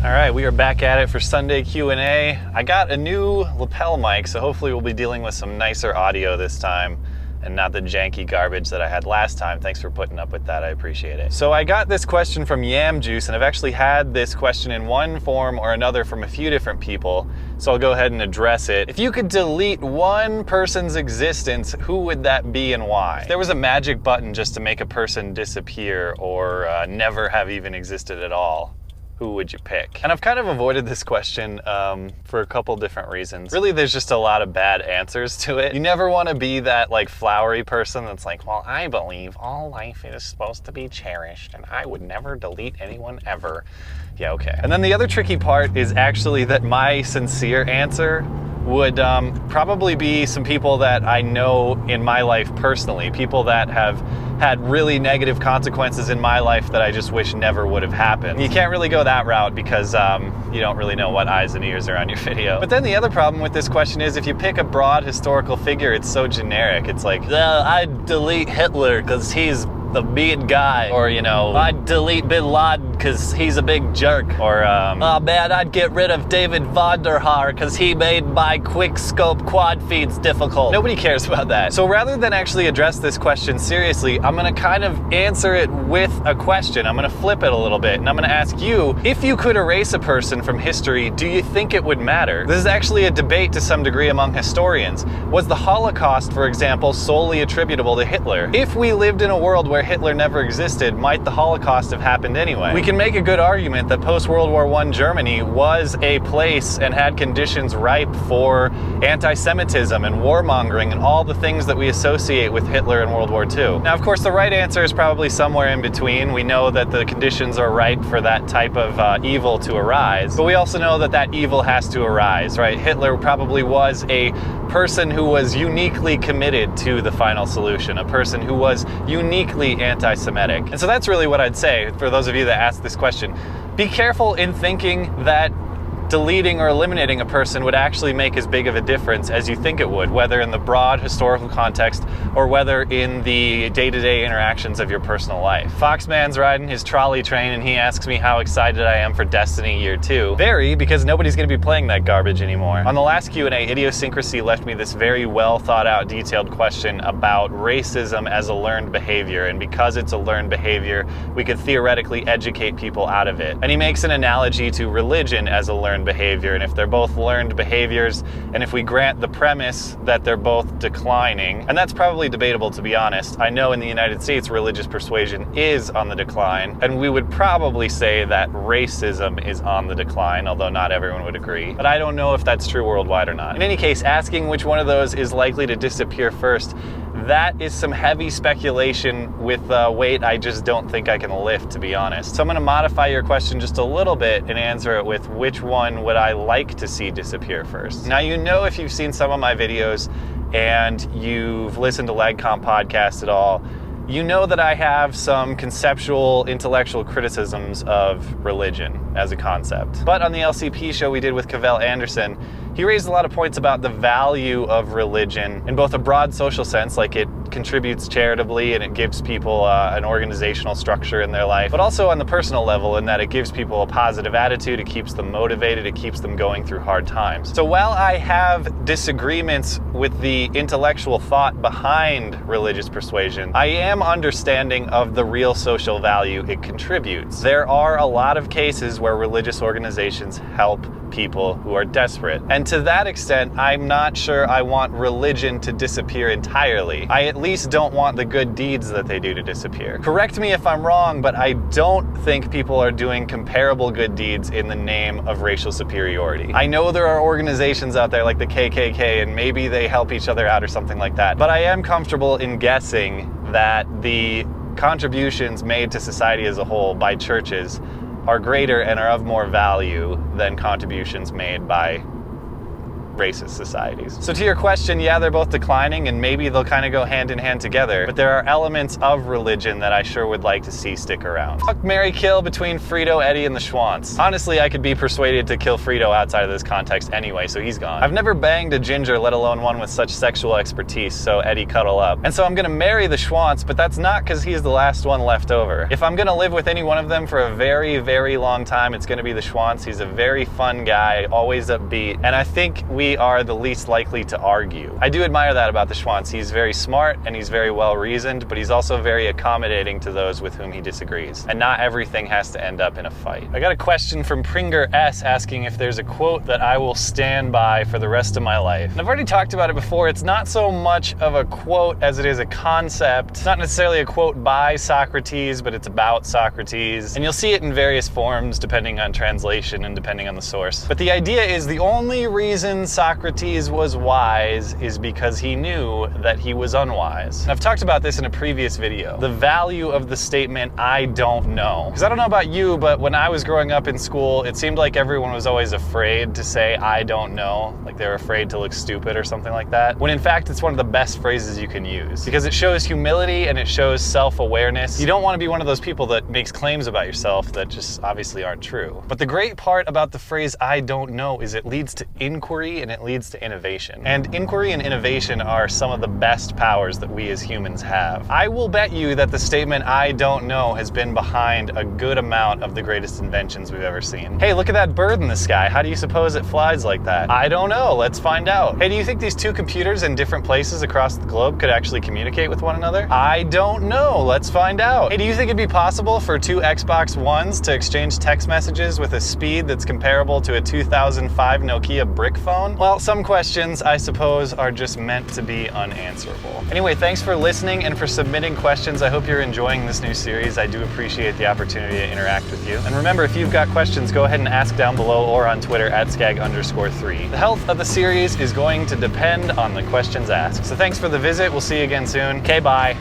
All right, we are back at it for Sunday Q&A. I got a new lapel mic, so hopefully we'll be dealing with some nicer audio this time and not the janky garbage that I had last time. Thanks for putting up with that, I appreciate it. So I got this question from Yam Juice, and I've actually had this question in one form or another from a few different people, so I'll go ahead and address it. If you could delete one person's existence, who would that be and why? If there was a magic button just to make a person disappear or never have even existed at all, who would you pick? And I've kind of avoided this question for a couple different reasons. Really, there's just a lot of bad answers to it. You never want to be that like flowery person that's like, well, I believe all life is supposed to be cherished and I would never delete anyone ever. Yeah, okay. And then the other tricky part is actually that my sincere answer would probably be some people that I know in my life personally, people that have had really negative consequences in my life that I just wish never would have happened. You can't really go that route because you don't really know what eyes and ears are on your video. But then the other problem with this question is if you pick a broad historical figure, it's so generic. It's like, I'd delete Hitler because he's the mean guy, or you know, I'd delete Bin Laden because he's a big jerk, or oh man, I'd get rid of David Vonderhaar because he made my quick scope quad feeds difficult. Nobody cares about that. So rather than actually address this question seriously, I'm gonna kind of answer it with a question. I'm gonna flip it a little bit, and I'm gonna ask you, if you could erase a person from history, do you think it would matter? This is actually a debate to some degree among historians. Was the Holocaust, for example, solely attributable to Hitler? If we lived in a world where Hitler never existed, might the Holocaust have happened anyway? We can make a good argument that post-World War I Germany was a place and had conditions ripe for anti-Semitism and warmongering and all the things that we associate with Hitler and World War II. Now, of course, the right answer is probably somewhere in between. We know that the conditions are ripe for that type of evil to arise, but we also know that that evil has to arise, right? Hitler probably was a person who was uniquely committed to the final solution, a person who was uniquely anti-Semitic. And so that's really what I'd say for those of you that ask this question. Be careful in thinking that deleting or eliminating a person would actually make as big of a difference as you think it would, whether in the broad historical context or whether in the day-to-day interactions of your personal life. Foxman's riding his trolley train and he asks me how excited I am for Destiny Year 2. Very, because nobody's going to be playing that garbage anymore. On the last Q&A, Idiosyncrasy left me this very well thought out, detailed question about racism as a learned behavior, and because it's a learned behavior, we could theoretically educate people out of it. And he makes an analogy to religion as a learned behavior, and if they're both learned behaviors, and if we grant the premise that they're both declining, and that's probably debatable to be honest. I know in the United States religious persuasion is on the decline, and we would probably say that racism is on the decline, although not everyone would agree. But I don't know if that's true worldwide or not. In any case, asking which one of those is likely to disappear first, that is some heavy speculation with weight I just don't think I can lift, to be honest. So I'm going to modify your question just a little bit and answer it with which one would I like to see disappear first. Now, you know, if you've seen some of my videos and you've listened to LegComp podcast at all, you know that I have some conceptual, intellectual criticisms of religion as a concept. But on the LCP show we did with Cavell Anderson, he raised a lot of points about the value of religion in both a broad social sense, like it contributes charitably and it gives people an organizational structure in their life, but also on the personal level in that it gives people a positive attitude, it keeps them motivated, it keeps them going through hard times. So while I have disagreements with the intellectual thought behind religious persuasion, I am understanding of the real social value it contributes. There are a lot of cases where religious organizations help people who are desperate. And to that extent, I'm not sure I want religion to disappear entirely. I at least don't want the good deeds that they do to disappear. Correct me if I'm wrong, but I don't think people are doing comparable good deeds in the name of racial superiority. I know there are organizations out there like the KKK, and maybe they help each other out or something like that, but I am comfortable in guessing that the contributions made to society as a whole by churches are greater and are of more value than contributions made by racist societies. So to your question, yeah, they're both declining and maybe they'll kind of go hand in hand together, but there are elements of religion that I sure would like to see stick around. Fuck, marry, kill between Frito, Eddie, and the Schwantz. Honestly, I could be persuaded to kill Frito outside of this context anyway, so he's gone. I've never banged a ginger, let alone one with such sexual expertise, so Eddie, cuddle up. And so I'm gonna marry the Schwantz, but that's not because he's the last one left over. If I'm gonna live with any one of them for a very, very long time, it's gonna be the Schwantz. He's a very fun guy, always upbeat, and I think we are the least likely to argue. I do admire that about the Schwantz. He's very smart and he's very well reasoned, but he's also very accommodating to those with whom he disagrees. And not everything has to end up in a fight. I got a question from Pringer S asking if there's a quote that I will stand by for the rest of my life. And I've already talked about it before. It's not so much of a quote as it is a concept. It's not necessarily a quote by Socrates, but it's about Socrates. And you'll see it in various forms depending on translation and depending on the source. But the idea is the only reason Socrates was wise is because he knew that he was unwise. And I've talked about this in a previous video. The value of the statement, I don't know. Because I don't know about you, but when I was growing up in school, it seemed like everyone was always afraid to say, I don't know. Like they were afraid to look stupid or something like that. When in fact, it's one of the best phrases you can use. Because it shows humility and it shows self-awareness. You don't want to be one of those people that makes claims about yourself that just obviously aren't true. But the great part about the phrase, I don't know, is it leads to inquiry and it leads to innovation. And inquiry and innovation are some of the best powers that we as humans have. I will bet you that the statement, I don't know, has been behind a good amount of the greatest inventions we've ever seen. Hey, look at that bird in the sky. How do you suppose it flies like that? I don't know. Let's find out. Hey, do you think these two computers in different places across the globe could actually communicate with one another? I don't know. Let's find out. Hey, do you think it'd be possible for two Xbox Ones to exchange text messages with a speed that's comparable to a 2005 Nokia brick phone? Well, some questions, I suppose, are just meant to be unanswerable. Anyway, thanks for listening and for submitting questions. I hope you're enjoying this new series. I do appreciate the opportunity to interact with you. And remember, if you've got questions, go ahead and ask down below or on Twitter at @skag_3. The health of the series is going to depend on the questions asked. So thanks for the visit. We'll see you again soon. Okay, bye.